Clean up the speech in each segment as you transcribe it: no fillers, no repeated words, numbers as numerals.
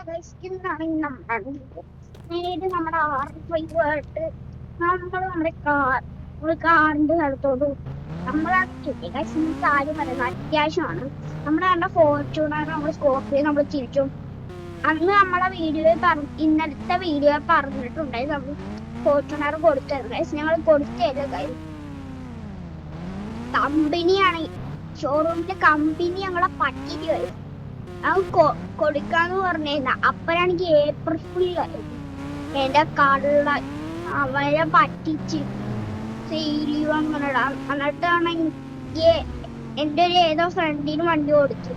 ഗൈസിനാണെങ്കിൽ നേരിട്ട് നമ്മുടെ R5 നമ്മുടെ കാറിന്റെ സ്ഥലത്തോട്ട് നമ്മളാണ് ഗൈസ് കാര്യം പറയുന്നത് അത്യാവശ്യമാണ്. നമ്മുടെ കണ്ട ഫോർച്യൂണർ നമ്മൾ സ്കോർപ്പിയോ നമ്മൾ തിരിച്ചും അന്ന് നമ്മളെ ഇന്നലത്തെ വീഡിയോ പറഞ്ഞിട്ടുണ്ടായി നമ്മൾ ഫോർച്യൂണർ കൊടുത്തത് ഗൈസ്. ഞങ്ങൾ കൊടുത്തത് ഗൈസ് കമ്പനിയാണ്, ഷോറൂമിലെ കമ്പനി ഞങ്ങളെ പറ്റിയിട്ട് വരും. അത് കൊടുക്കാന്ന് പറഞ്ഞിരുന്ന അപ്പഴാണെങ്കിൽ ഏപ്രിൽ ഫുൾ എന്റെ കള്ള അവരെ പറ്റിച്ച് സെയിലീവ് അങ്ങനെ ഇടാം. എന്നിട്ടാണ് എനിക്ക് എന്റെ ഒരു ഏതോ ഫ്രണ്ടിന് വണ്ടി കൊടുത്തു.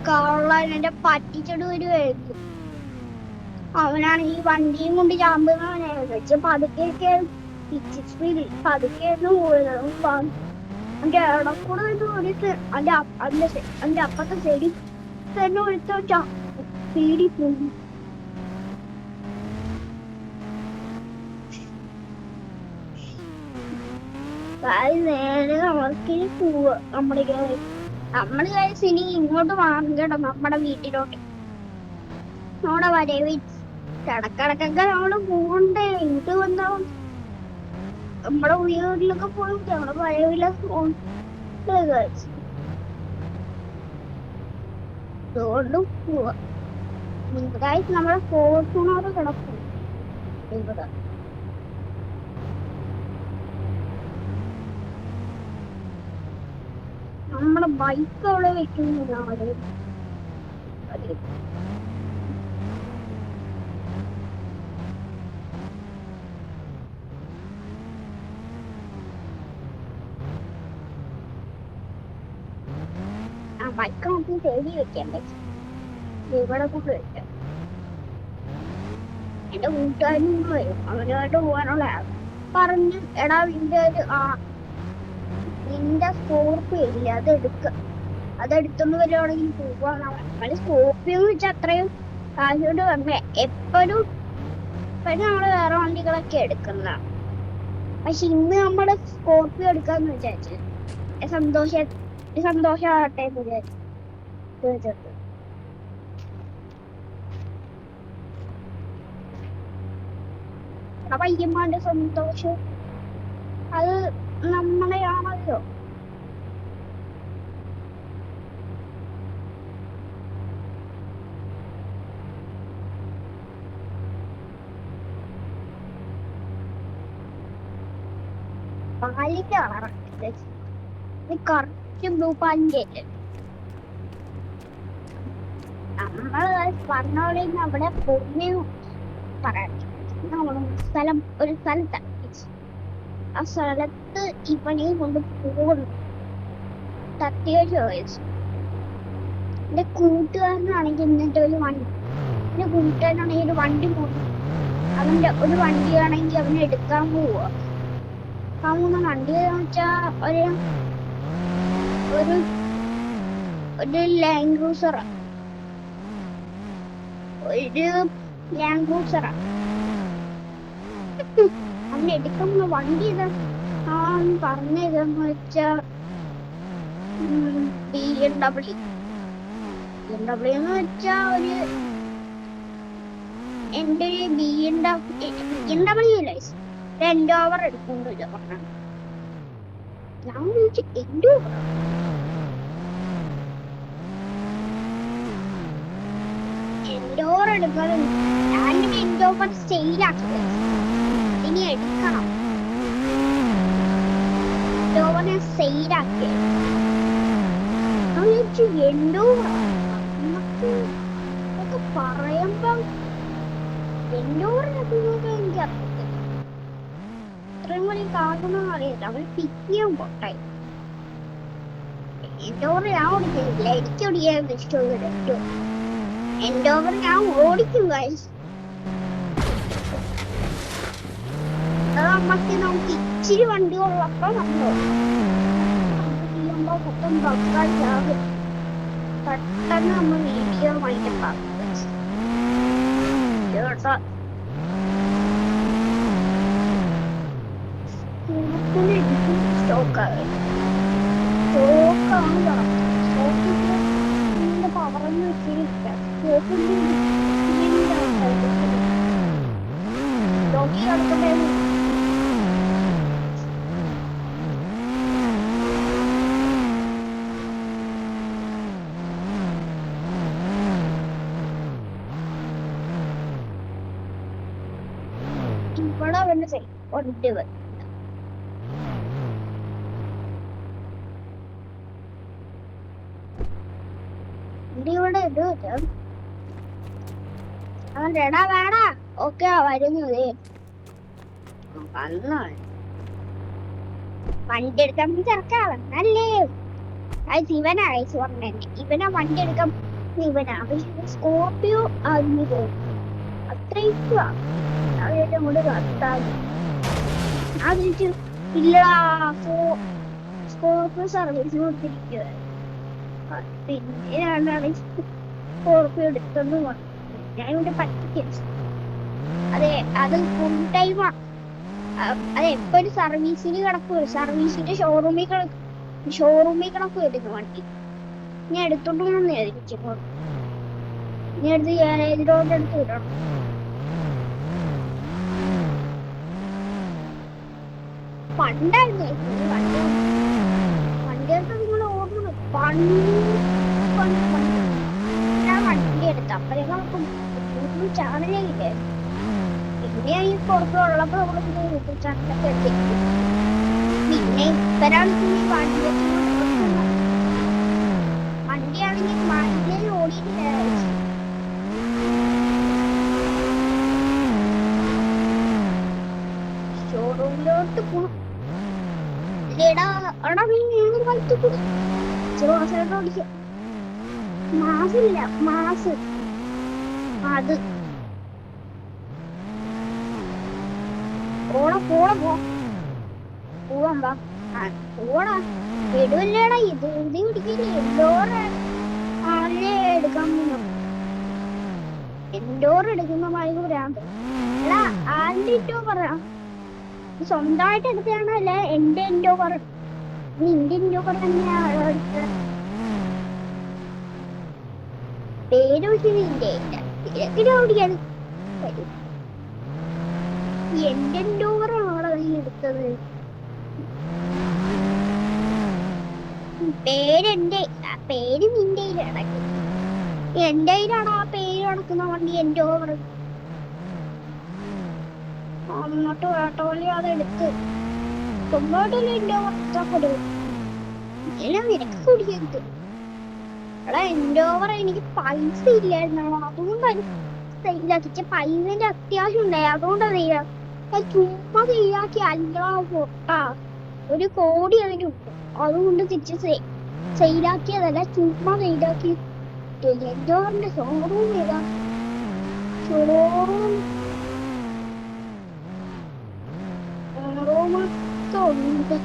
കള്ള എന്റെ പറ്റിച്ചിട്ട് വരുമായിരുന്നു. അവനാണ് ഈ വണ്ടിയും കൊണ്ട് ചാമ്പുന്നവനെ വെച്ച് പതുക്കെ പതുക്കെയായിരുന്നു പോയത്. എന്റെ ഇടക്കൂടെ എന്റെ അപ്പത്തെ സൈഡിൽ തന്നെ വിളിച്ച പേടി പോയി. നേരെ നമ്മൾക്കിനി പോവാ. നമ്മള് കഴിച്ച് ഇനി ഇങ്ങോട്ട് വാങ്ങണം നമ്മുടെ വീട്ടിലോട്ട്. നമ്മുടെ വരവ് കിടക്കിടക്കൊക്കെ നമ്മള് പോകണ്ടേ. ഇത് വന്നാ നമ്മുടെ വീട്ടിലൊക്കെ പോയി നമ്മുടെ വരവിലൊക്കെ പോകണ്ട് അതുകൊണ്ട് പോവാ. നമ്മുടെ ഫോർച്യൂണർ കിടക്കും ഇവിടെ. നമ്മുടെ ബൈക്ക് അവിടെ വെക്കുന്നില്ല. ബൈക്ക് നമുക്ക് തേടി വെക്കാൻ പറ്റും. ഇവിടെ കൊണ്ട് വെക്കാം. എന്റെ കൂട്ടുകാരൻ വരും, അവനുമായിട്ട് പോകാനുള്ള പറഞ്ഞു. എടാ നിന്റെ സ്കോർപ്പിയോ ഇല്ല, അതെടുത്തോണ്ട് വരുവാണെങ്കിൽ പോവാണ്. സ്കോർപ്പിയോ എന്ന് വെച്ചാൽ അത്രയും കാശോട് പറഞ്ഞ എപ്പോഴും നമ്മള് വേറെ വണ്ടികളൊക്കെ എടുക്കുന്ന. പക്ഷെ ഇന്ന് നമ്മള് സ്കോർപ്പിയോ എടുക്കാന്ന് വിചാരിച്ചു. സന്തോഷമാകട്ടെ എന്ന് വിചാരിച്ചിട്ട് പയ്യന്മാരുടെ സന്തോഷം അത് നമ്മളെയാണല്ലോ. പാലിന്റെ കളറാണ് കറക്റ്റ് ബ്ലൂ പാലിന്റെ നമ്മള് പറഞ്ഞ പോലെ അവിടെ പൊന്നെ പറയാം. ഒരു സ്ഥലത്താണ് ആ സ്ഥലത്ത് ഇവനെയും കൊണ്ട് പോകുന്നു. തട്ടിയ ചോദിച്ചു. എന്റെ കൂട്ടുകാരനാണെങ്കിൽ എന്നിട്ട് എന്റെ കൂട്ടുകാരനാണെങ്കിൽ ഒരു വണ്ടി പോകുന്നു. അവന്റെ ഒരു വണ്ടിയാണെങ്കിൽ അവനെ എടുക്കാൻ പോവുക. ആ മൂന്ന് വണ്ടി എന്ന് വെച്ചാ ഒരു ലാൻഡ് ക്രൂസറാ. അവന് എടുക്കുന്ന വണ്ടി ഇതാ പറഞ്ഞതെന്ന് വെച്ചാ BMW എന്ന് വെച്ചാ എന്റെ ഒരു BMW എൻഡോവർ എടുക്കുന്നില്ല പറഞ്ഞ. ഞാൻ വിളിച്ചു എൻഡോവർ എടുക്കണം. ഞാൻ എൻഡോവർ സെയിലാക്കി ഇനി എടുക്കണം. എൻഡോവറിനെ സെയിലാക്കി എൻഡോവർ എന്നൊക്കെ പറയുമ്പോ എൻഡോവറിനൊക്കെ എനിക്കറിയില്ല. ഇത്രയും വലിയ കാർഡൊന്നും അറിയില്ല. അവര് പിറ്റിയും പൊട്ടായി. എൻഡോവർ ഞാൻ ഓടിക്കുന്നില്ല. എനിക്ക് ഓടിക്കാൻ ഇഷ്ടമൊന്നുമില്ല. എൻഡോവർ ഞാൻ ഓടിക്കും ഗൈസ്. നമുക്ക് ഇച്ചിരി വണ്ടി ഉള്ളപ്പോ മൊത്തം ബക്കാകും. പെട്ടെന്ന് നമ്മൾ വീഡിയോ വാങ്ങിക്കാം. സ്റ്റോക്കാണ് പവറെന്ന് വെച്ചിരിക്കാം. നോക്കി കിടക്കണ്ടേ ഇവിടെ അവന്റെ ഉണ്ട് ഇവിടെ ഇത് അവൻ എടാ വേടാ ഓക്കെ വരുന്നത് വണ്ടി എടുക്കാൻ ചെറുക്കാൻ നല്ലേ അത് ഇവനാ അയച്ചു പറഞ്ഞെ ഇവനാ വണ്ടി എടുക്കാൻ ഇവനാ സ്കോർപ്പിയോ അതിന് പോകും അത്രയ്ക്കുവാ അവരുടെ കൂടെ കത്താതെ അതിട്ട് ഇല്ലടാ സ്കോർപ്പിയോ സർവീസ് കൊടുത്തിരിക്കുക പിന്നെ ഞാനാണ് സ്കോർപ്പിയോ എടുത്തെന്ന് പറഞ്ഞു ഞാൻ ഇവിടെ പറ്റിച്ചു അതെ അത് ഫുൾ ടൈമാ അത് എപ്പോഴും സർവീസിന് കിടക്കുക സർവീസിന്റെ ഷോറൂമിൽ കിടക്കുമായിരുന്നു വണ്ടി ഞാൻ എടുത്തോണ്ട് വന്നേ തിരിച്ചപ്പോൾ ഞാൻ എടുത്ത് ഇതിലോട്ട് എടുത്ത് വിടണം പണ്ടായിരുന്നു വണ്ടിയൊക്കെ നിങ്ങൾ ഓർമ്മ ഞാൻ വണ്ടി എടുത്ത അപ്പോഴേക്കും ചാനലേ ഇല്ലേ പിന്നെ ഈ പുറത്തുള്ളപ്പോ ചാനലൊക്കെ എടുത്തിട്ട് പിന്നെ ഇപ്പരാണെങ്കിൽ വണ്ടിയാണെങ്കിൽ മൈലേജ് ഓടിയിട്ടില്ല ഷോറൂമിലോട്ട് പോണം മാസില്ല മാസ് അത് പോവാ പോടാ എടുവല്ലേടാ ഇത് പിടിക്കില്ലേ എടുക്കാൻ എൻഡോർ എടുക്കുമ്പോ ഭയങ്കര ഭ്രാന്ത് എടാ ആരുടെ ഇട്ടോ പറയാ സ്വന്തമായിട്ട് എടുത്തതാണോ അല്ല എന്റെ എൻഡോവർ നിന്റെ എൻഡോവർ തന്നെയാണോ എടുത്തത് പേര് വിളിച്ചതിന്റെ എങ്ങനെ ഓടിക്കാൻ എന്റെ എൻഡോവറാണോ നീ എടുത്തത് പേരെന്റെ പേര് നിന്റെ കയ്യിലടക്കി എന്റെ കയ്യിലാണോ ആ പേര് നടക്കുന്ന വണ്ടി എന്റെ ഓവർ അങ്ങോട്ട് വേട്ടോളി അതെടുത്ത് സ്വന്തമായിട്ടല്ലേ എന്റെ ഓവർ നിനക്ക് കുടിക്കരുത് എടാ എന്റെ ഓവർ എനിക്ക് പൈസ ഇല്ലായിരുന്നോ അതുകൊണ്ടാണ് സെയിലാക്കിച്ച പൈസന്റെ അത്യാവശ്യം ഉണ്ടായി അതുകൊണ്ടാണ് ചുമ്മാ സെയിലാക്കി അല്ലാ പൊട്ടാ 1 കോടി അതിനുണ്ട് അതുകൊണ്ട് തിരിച്ച് സെയിലാക്കിയതല്ല ചുമ്മാ സെയിലാക്കി എന്റെ ഷോറൂം ഏതാ ഷോറൂമൊക്കെ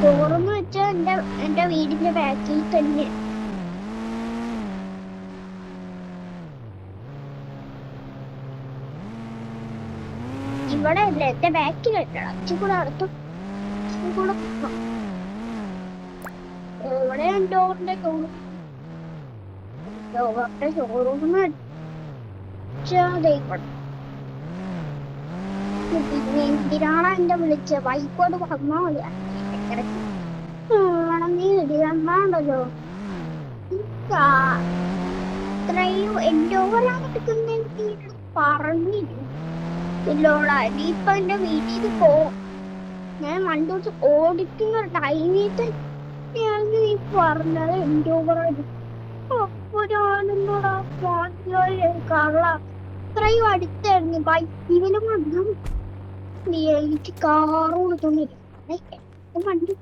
ഷോറൂം വെച്ചാൽ എന്റെ വീടിന്റെ ബാക്കിൽ തന്നെ ഇവിടെ അല്ല എന്റെ ബാക്കിൽ കെട്ടണം ഇച്ചിക്കൂടെ അടുത്തും ഇവിടെ ഡോറിന്റെ ഷോറൂം പിന്നെ എന്തിനാണ് എന്റെ വിളിച്ച ബൈക്കോട് പറഞ്ഞാ മതി നീ ഇടിയണ്ടല്ലോ ഇത്രയും എന്റെ ഓവറാണ് എടുക്കുന്ന പറഞ്ഞിരുന്നു ഇല്ലോടാ ഇപ്പൊ എന്റെ വീട്ടിൽ പോവും ഞാൻ വണ്ടി വെച്ച് ഓടിക്കുന്ന ടൈമിട്ട് നീ പറഞ്ഞത് എന്റെ ഓവറായിട്ട് അപ്പൊ ഞാനെന്നോടാ കള്ള ഇത്രയും അടുത്തായിരുന്നു ബൈക്കിലും വന്നു നീ എനിക്ക് കാറ് കൊടുത്തോണ്ടിരിക്കും വണ്ടി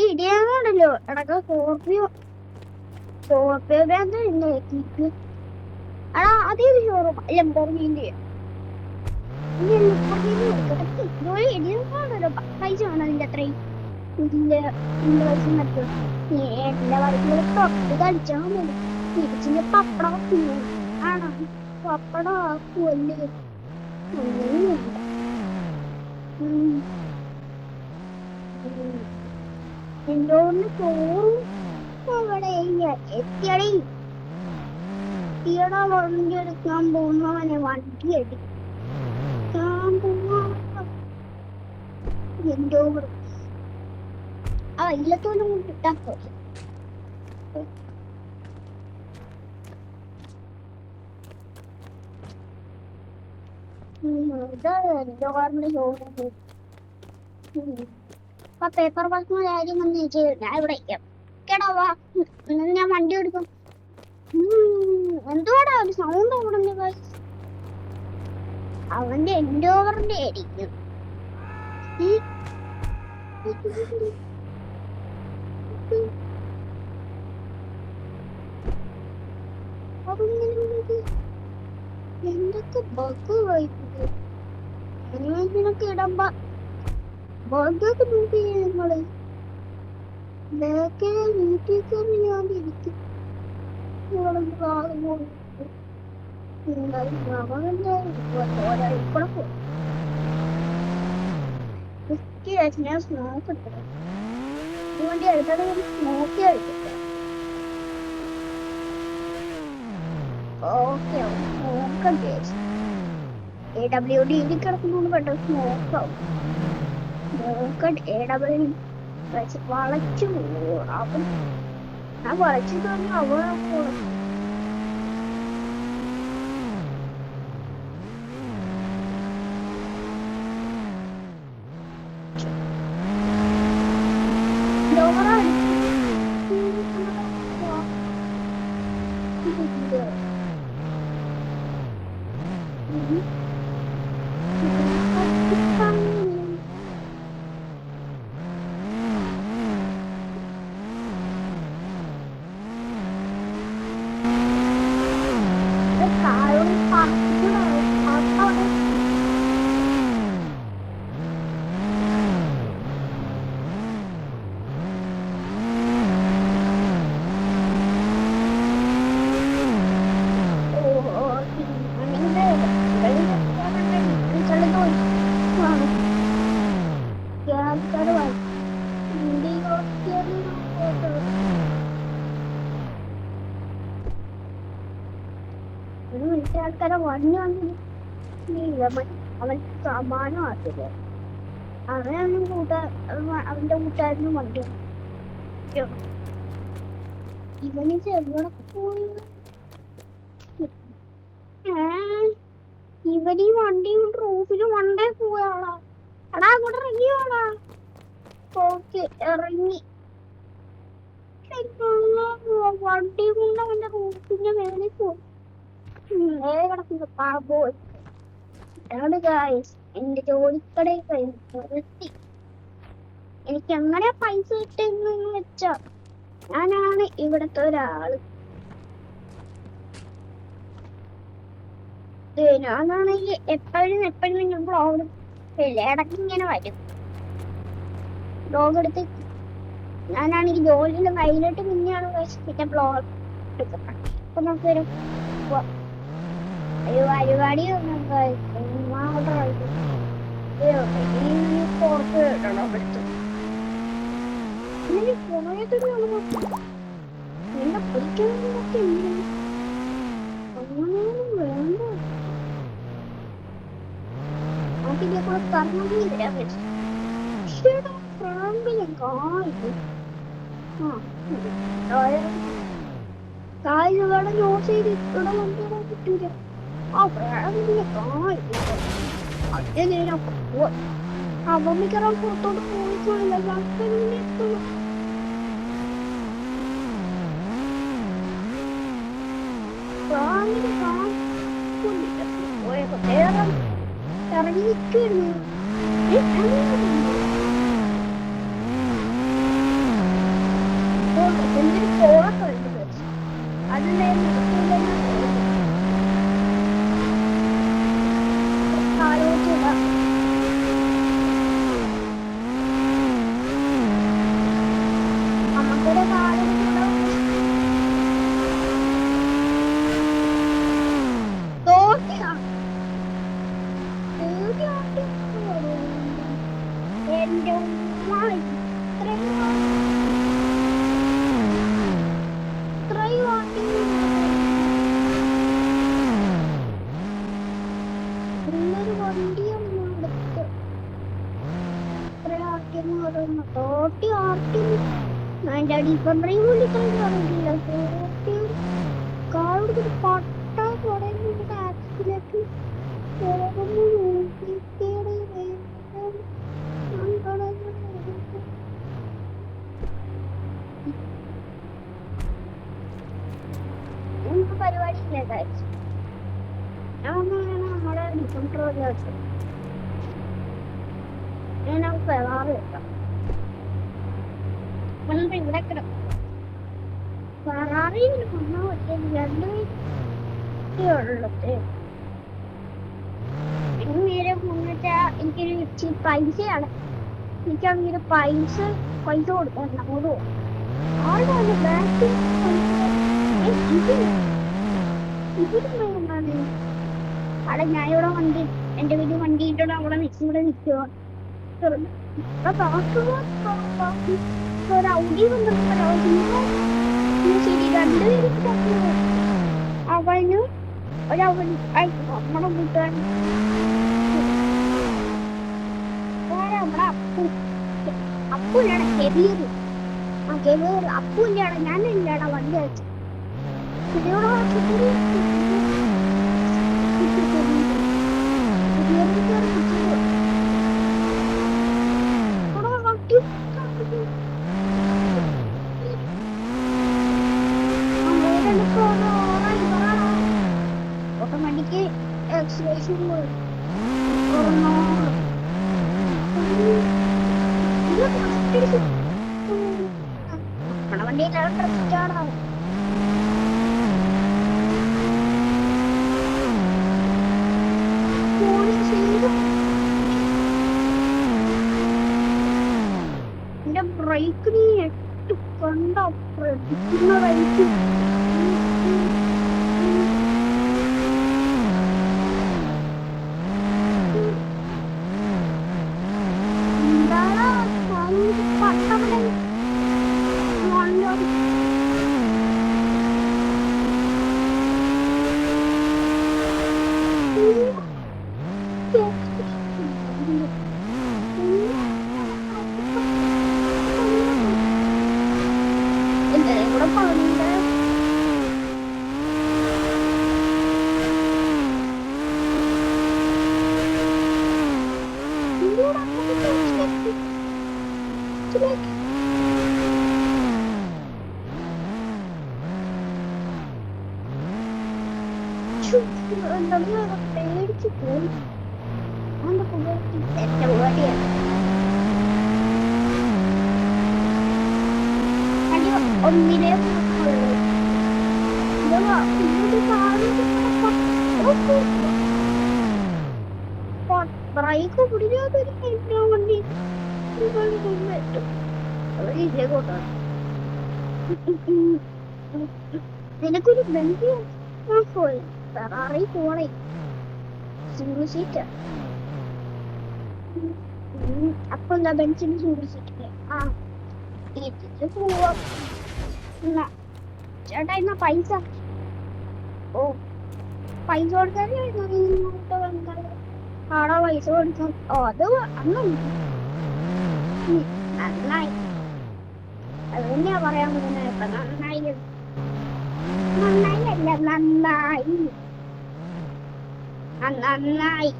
ഇടിയാണല്ലോ എടക്ക സ്കോർപ്പിയോ എടാ അതേത് ഷോറൂം ലംബോർഗിന്റെ പൈസ വേണം അതിന്റെ അത്രയും ഇതിന്റെ എല്ലാ വർക്കും തൊട്ട് കളിച്ചാൽ മതി തിരിച്ചിന്റെ പപ്പടം ആണോ പപ്പടം ആക്കുമല്ലേ ഒന്നുമില്ല എന്തോന്ന് ചോറും അവിടെ എത്തിയടി എത്തിയടാ. വണ്ടി എടുക്കാൻ പോകുന്നവനെ വണ്ടി എടുക്കാൻ പോവാ. എന്തോ ആ ഇല്ലത്തോലും കിട്ടാക്കോ. പേപ്പർ വർക്കിന് കാര്യം വന്ന് ഞാൻ ഇവിടെ കേടാവാ. ഞാൻ വണ്ടി എടുക്കും. എന്തുവാടാ ഒരു സൗണ്ട് ഓടുന്നത്? അവന്റെ എൻഡോവറിന്റെ ആയിരിക്കും. എന്തൊക്കെ ബഗ് വായിക്കുന്നത് നിനക്ക് ഇടമ്പ ബഗ്ഗൊക്കെ നോക്കി നിങ്ങള് ബാക്കിലെ വീട്ടിൽ കയറി ഞാൻ ഇരിക്കും. ഞാൻ സ്മോക്ക് എടുത്തത് വണ്ടി എടുത്തത് സ്മോക്കി എടുത്തിട്ട്. ഓക്കെ സ്മോക്ക് AWD കിടക്കുന്നോണ്ട് പെട്ടെന്ന് സ്മോക്കാവും. വളച്ചു അവൻ ഞാൻ വളച്ചു തന്നെ അവളെ ആൾക്കാരെ വണ്ടി അവൻ സമാനം ആക്കില്ല. അവനൊന്നും അവന്റെ കൂട്ടുകാരനും വണ്ടി ഇവനിത് എവിടെ പോയി? ഇവനീ വണ്ടിയും റൂഫിലും വണ്ടേ പോയാളാ. എടാ അങ്ങോട്ട് ഇറങ്ങിയോളാ. ഓക്കെ ഇറങ്ങി. വണ്ടി കൊണ്ട് അവന്റെ റൂഫിന്റെ മേളിൽ പോയി. എന്റെ ജോലിക്കടയിൽ കഴിഞ്ഞു. എനിക്ക് എങ്ങനെ പൈസ കിട്ടുന്നു വെച്ചാ ഞാനാണ് ഇവിടത്തെ ഒരാള്. ഞാനാണെങ്കിൽ എപ്പോഴും ഞാൻ ബ്ലോഗ് ഇടയ്ക്ക് ഇങ്ങനെ വരും. ബ്ലോഗ് എടുത്ത് ഞാനാണെങ്കിൽ ജോലിയുടെ കയ്യിലോട്ട് പിന്നെയാണ് പിന്നെ ബ്ലോഗ് എടുക്കുന്നത്. അപ്പൊ നമുക്ക് വരും ഒരു പരിപാടി പുറത്ത് കേട്ടോ എടുത്തു എന്നെ പഠിക്കാനൊക്കെ അങ്ങനെയൊന്നും വേണ്ട. അതിന്റെ കൂടെ കർമ്മം തരാൻ പറ്റും. കായ് വേണം യൂസ് ചെയ്ത് ഇവിടെ കൊണ്ടുവരാൻ കിട്ടൂല. ആ പ്രാങ്കിന്റെ കായ് അതേ നേരം അവമിക്കറാൻ പുറത്തോട്ട് പോയിട്ടില്ല. പ്രാങ്കിന്റെ കായ് പോയപ്പോ വേറെ ഇറങ്ങി നിൽക്കുന്നു. എന്തൊരു കോളൊക്കെ വരുന്നത് അതിനെ നമുക്കൊരു കാര്യം ഡ്രൈവ് വിളിക്കാൻ പറഞ്ഞില്ല. കാർ എടുത്തിട്ട് പട്ട തുടങ്ങി ആക്സിലേക്ക് പോകുന്നു. പരിപാടിയില്ല കാര്യം. നമ്മുടെ കൺട്രോളിലോട്ട് ഞാൻ ഫെറാറി വെക്കാം. ഇവിടെ കിടക്കും ഫെറാറി ഉള്ളത്. പിന്നെ നേരെ മുന്നിട്ട് എനിക്കൊരു ഇച്ചിരി പൈസയാണ്. എനിക്കാണെങ്കിൽ പൈസ കൊടുക്കാൻ അങ്ങോട്ട് ആരുടെ ബാക്ക് അവിടെ ഞാൻ ഇവിടെ വണ്ടി എന്റെ വീട്ടിൽ വണ്ടി ഇട്ടോണ്ട് അവിടെ നിൽക്കുക. ഔഡി ശരി രണ്ടുപേരും അവന് നമ്മുടെ കൂട്ടുകാരൻ നമ്മുടെ അപ്പൂലാണ് കെബീർ. ആ കെബീർ അപ്പൂല്ലാടാ ഞാനില്ലാടാ വണ്ടി അയച്ചു. ഓട്ടോമാറ്റിക് എക്സലേഷൻ നമ്മുടെ വണ്ടിയിലാണ് ട്രസ്റ്റാണ്. എന്റെ ബ്രേക്ക് നീ എട്ട് കണ്ട പ്രടിക്കുന്ന റൈറ്റ് പേടിച്ചു പോയി. എന്റെ ഓടിയാണ് ഒന്നിനെ ബ്രേക്ക് പിടിക്കാത്തൊരു വണ്ടി നിനക്കൊരു ബന്ധി പോയി ഫെറാറി പോണേ സിംഗിൾ സീറ്റ്. അപ്പൊ എന്താ ബെൻസിന് സിംഗിൾ സീറ്റ്? ആ ഇതില് പോവാം. ചേട്ടാ എന്നാ പൈസ പൈസ കൊടുക്കാൻ ആടോ പൈസ കൊടുക്കാൻ. അത് അന്ന് നന്നായി. അത് തന്നെയാ പറയാൻ പോകുന്നത്. ഇപ്പൊ നന്നായി നന്നായില്ല നന്നായി നന്നായി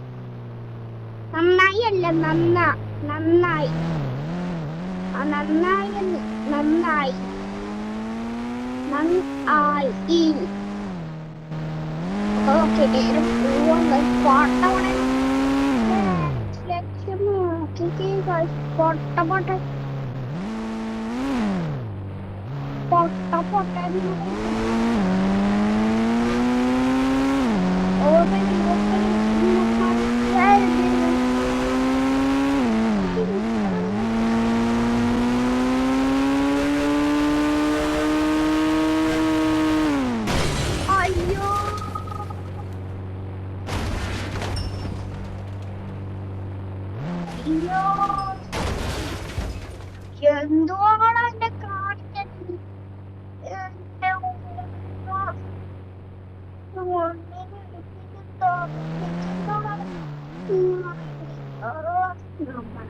നന്നായി അല്ല നന്നായി നന്നായി നന്നായി നന്നായി. ഓക്കെ പാട്ടവണ ലക്ഷ്യം പൊട്ട പൊട്ട പൊട്ട പൊട്ട എന്തുവാണ് എന്റെ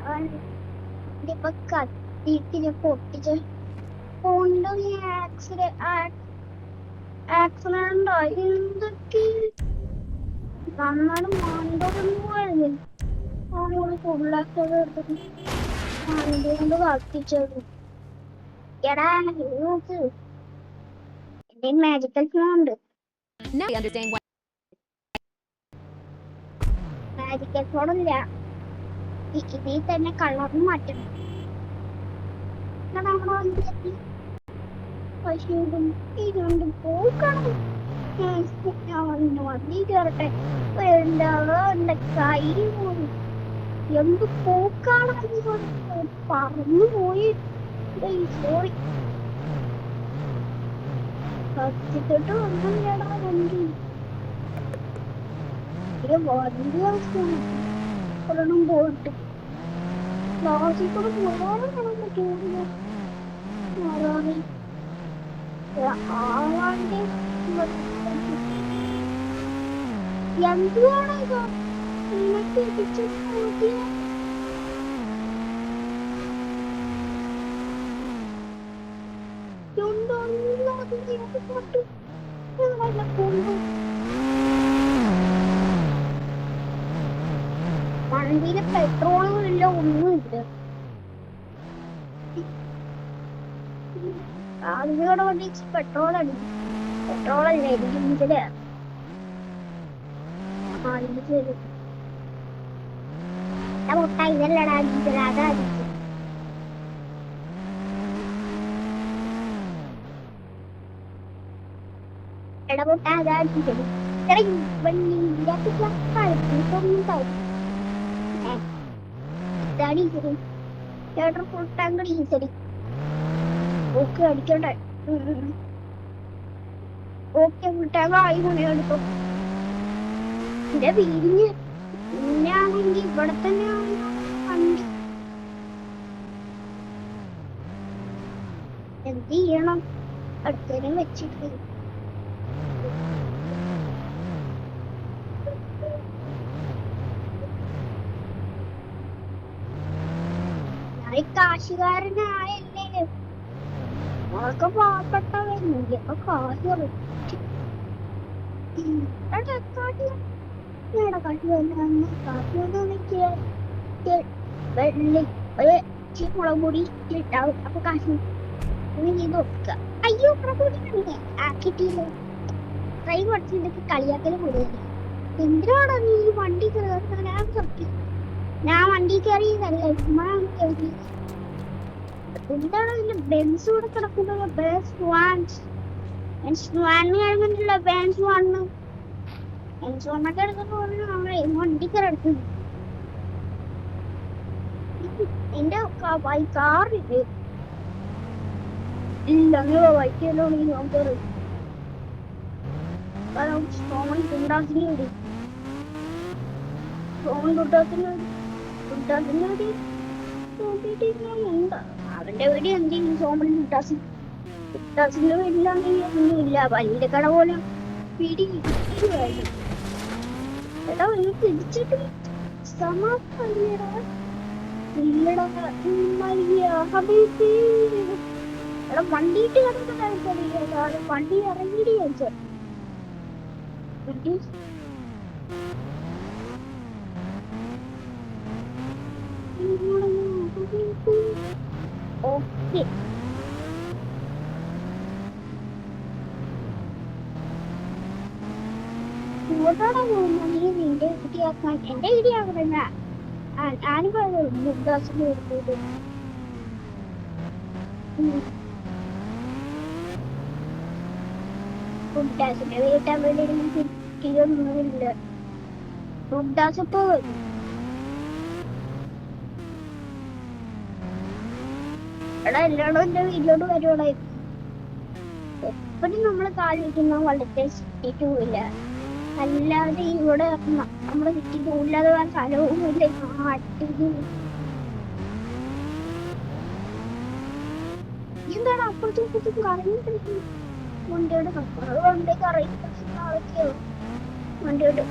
കാണിച്ചത്? ഇപ്പൊ കത്തിട്ട് പൊട്ടിച്ച് കൊണ്ട് ആക്സിഡന്റ് ആയി എന്തൊക്കെ നന്നാലും മാണ്ടോന്ന് പോയത് ഫുള്ളാക്കത് എടുത്തിട്ട് വണ്ടി കൊണ്ട് കത്തിച്ചത്. എടാ നോക്ക് എന്റെ മാജിക്കൽ ഫോണുണ്ട്. മാജിക്കൽ ഫോണില്ല, ഇതിൽ തന്നെ കളറും മാറ്റണം. നമ്മുടെ വണ്ടി എത്തി. പക്ഷേ ഇതുകൊണ്ട് പോക്കണം. വണ്ടി കയറട്ടെ. എന്റെ കൈ പോയി എന്ത് പോക്കാണ്. പറന്നു പോയി. സോറി കത്തിട്ട് വന്നില്ലടാ വണ്ടി. വണ്ടി ഒരെണ്ണം പോയിട്ട് ക്ലാസ്സിൽ കൂടെ പോകാനും പറ്റുമോ? ആവാണ്ട് എന്തുവാണ് ഇത്? നിനക്ക് ഇടിച്ചു നോക്കിയ വണ്ടിയില് പെട്രോളും ഇല്ല, ഒന്നുമില്ല. ആദ്യയുടെ വണ്ടി പെട്രോൾ അടിക്കും. പെട്രോളല്ല ഡീസല്. മുട്ട ഇതല്ലടാ ഡീസൽ, അതാ അടിച്ചു. ഇടപെട്ട അതാ അടിച്ചത്. ചേട്ടൻ ഫുൾ ടാങ്ക് ഡീസൽ. ഓക്കെ അടിക്കട്ടെ. ഓക്കെ ഫുൾ ടാങ്ക് ആയി മണിയെടുത്തു. എന്റെ വീടിന് പിന്നെയാണെങ്കിൽ ഇവിടെ തന്നെയാണ് വണ്ടി. എന്ത് ചെയ്യണം? അടുത്തേനും വെച്ചിട്ട് കാശുകാരനായല്ലേ. നമ്മളൊക്കെ പാവപ്പെട്ടവരുന്നില്ല. അപ്പൊ കാശ് മുളക് പൊടി ഇട്ടാവും. അപ്പൊ കാശ് നോക്കുക. അയ്യോ പ്രകൂടി ആക്കിട്ടില്ല. ട്രെയിൻ പഠിച്ചിട്ടൊക്കെ കളിയാക്കല് കൂടുതൽ. എന്തിനാണോ നീ വണ്ടി കയറുന്ന? ഞാൻ വണ്ടി കയറിയതല്ലേ, എന്താണ് ഇതിന്റെ ബെൻസ് കൂടെ കിടക്കുന്നത്? വണ്ടി കയറെടുക്കുന്നു. എന്റെ കാറില്ലേ ഇല്ല, ബൈക്കല്ലോ നോക്കറ്. അവന്റെ വീട് എന്തെങ്കിലും സോമൻ കുട്ടാസിന്റെ വീട്ടിലാണെങ്കിൽ ഒന്നുമില്ല. വലിയ കട പോലെ പിടി എടാ തിരിച്ചിട്ട് എടാ വണ്ടിയിട്ട് കിടക്കുന്ന വണ്ടി ഇറങ്ങിയിട്ട് ചോദിച്ചോ. ഓക്കെ ഇങ്ങോട്ടാണ് പോകുന്നത്. നീ നിന്റെ വീട്ടിയാക്കാൻ എന്റെ വീട്ടിയാക്കണ. ഞാനും മുഗ്ദാസിന്റെ വീട്ടിൽ മുഗ്ദാസിന്റെ വീട്ടാൻ വേണ്ടി കിട്ടിയൊന്നുമില്ല. മുഗ്ദാസ് ഇപ്പൊ എടാ എല്ലാടും എന്റെ വീട്ടിലോട്ട് വരുവാടായിരുന്നു. എപ്പോഴും നമ്മള് കാലിരിക്കുന്ന വളരെ സിറ്റിക്ക് പോയില്ല. അല്ലാതെ ഇവിടെ നമ്മുടെ സിറ്റിക്ക് പോയില്ലാതെ വേറെ സ്ഥലവും ഇല്ല. എന്താണ് അപ്പുറത്തും ഇപ്പുറത്തും കറങ്ങിട്ട് വണ്ടിയോട് വണ്ടി കറങ്ങിയോ വണ്ടിയോട്.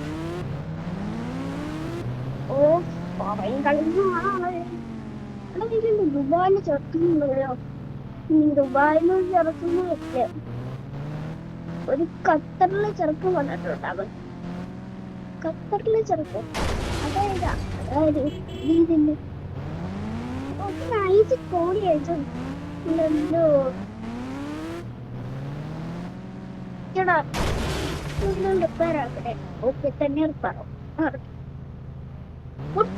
ഓ പറയും കളിഞ്ഞാണോ ദുബായില് ചേർക്കുന്നുണ്ടല്ലോ. ദുബായിലും ചെറുക്കൊന്നും ഇല്ല. ഒരു ഖത്തറിലെ ചെറുക്കം വന്നിട്ടുണ്ടാകും. ഖത്തറിലെ ചെറുക്കം അതായത് ഇതിന്റെ നൈസ് കോടിയായിട്ട് എന്തോ റിപ്പയറാക്കട്ടെ. ഓക്കെ, തന്നെ റിപ്പയറോ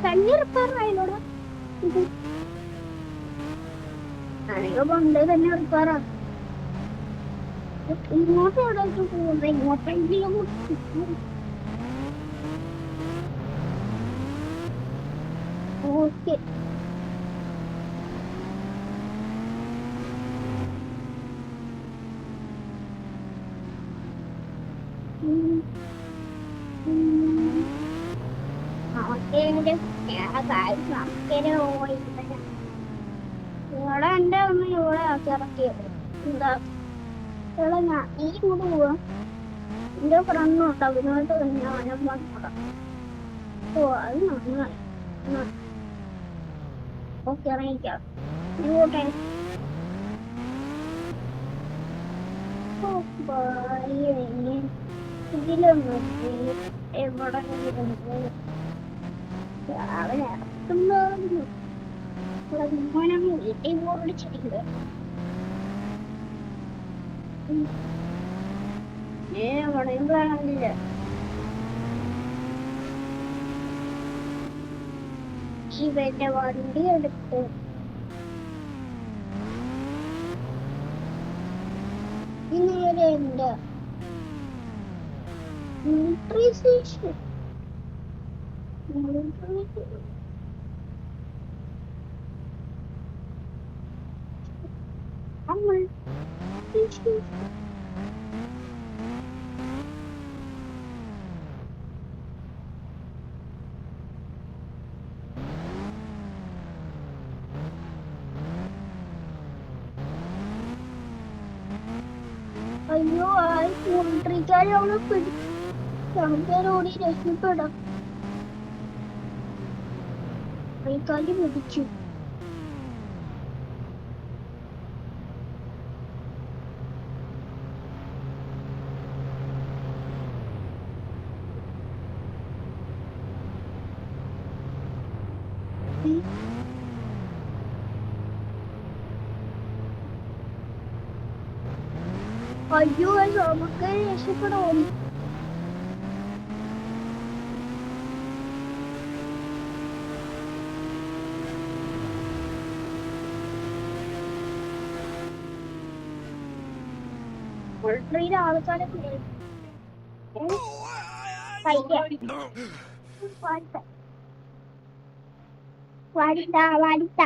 തന്നെ റിപ്പയറായാലോടാ. ഇത് ആണെങ്കിൽ പണ്ടേ തന്നെ റിപ്പയറാണ്. ഇങ്ങോട്ട് എവിടേക്ക് പോകുന്നത്? ഇങ്ങോട്ടെങ്കിലും ഓക്കെ. ഇവിടെ എന്റെ ഒന്ന് ഇവിടെ ഇറക്കിയത് എന്താ ഞാൻ ഈ കൂടെ പോവാ. എന്റെ ഫ്രണ്ടും ഉണ്ട്, അവനോട്ട് ഞാനും വന്നോടാം. ഓ അത് നന്നായി. ഓക്കെ, ഇറങ്ങിക്കാം. ഇങ്ങോട്ടെ ഇതിലൊന്നും എവിടെങ്കിലും അവൻ ഇറക്കുമ്പോഴൊന്നും വീട്ടിൽ പോടിച്ചിട്ടില്ല. എവിടെയും കാണാനില്ല. ഇവന്റെ വണ്ടി എടുത്ത് ഇന്നലെ എന്റെ മിലിറ്ററി സ്റ്റേഷൻ അയ്യോ, ആ മിലിറ്ററിക്കാരെ അവിടെ പിടിച്ചോടി രക്ഷപ്പെടാം. കൈക്കാലി പിടിച്ചു. അയ്യോ, നമുക്ക് രക്ഷപ്പെടാം. മിലിറ്ററിയിലെ ആൾക്കാരെ വാടിത്ത